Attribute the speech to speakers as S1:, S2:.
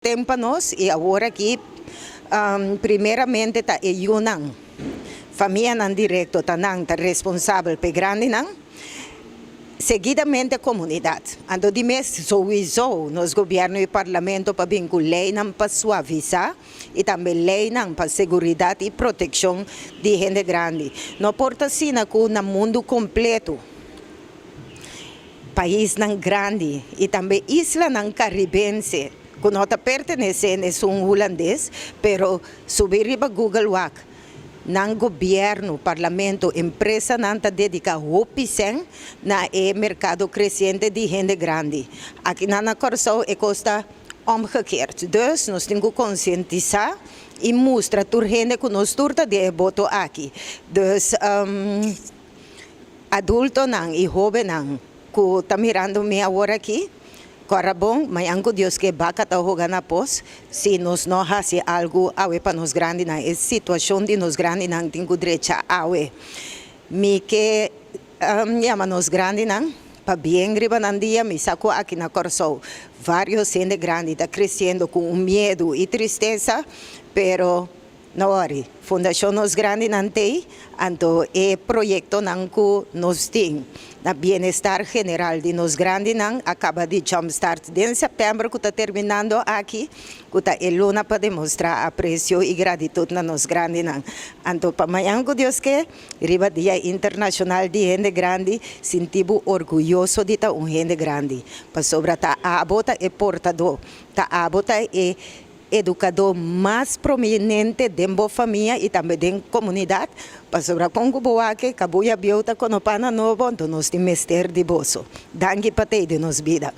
S1: tempo nós e agora aqui primeiramente tá yunang família não direto tá não tá responsável pe grande não seguidamente a comunidade ando de mês sowieso nos governo e parlamento para vincular lei não para suavizar e também lei não para segurança e proteção de gente grande não porta assim com o mundo completo país não grande e também isla não caribense que não pertence a um holandês, pero subir para Google Walk, não governo, parlamento, empresa não está dedicada 100% na mercado crescente de gente grande. Aqui na Corsão é costa omgekeerd. Dus nós temos que conscientizar e mostrar a gente que nós turta de voto aqui. Dus adulto não e jovem não, que está mirando me agora aqui, Corra bom, mas anco Deus que vaca tá jogando a pós, se nós não fazemos algo para nós grandes na situação de nós grandes não tem direito a me que chama nós grandes não para bem griba não dia me saco aqui na Corsão vários gente grande está crescendo com medo e tristeza, pero não ori fundação nós grandes não tem, então é projeto não que nós tem na bem-estar geral de nós grandes não acaba de jumpstart em setembro que está terminando aqui que está luna para demonstrar apreço e gratidão na nós grandes não então para amanhã que Deus quer riba dia internacional de gente grande sentimos orgulhoso de estar gente grande para sobre tá a bota é portador tá a bota é educador mais prominente dentro da família e também dentro da comunidade, para sobre a Congo Boaque, Cabuya Biota, Conopana Novo, onde nós temos mestre de bolso. Dangue para ter de nos vida.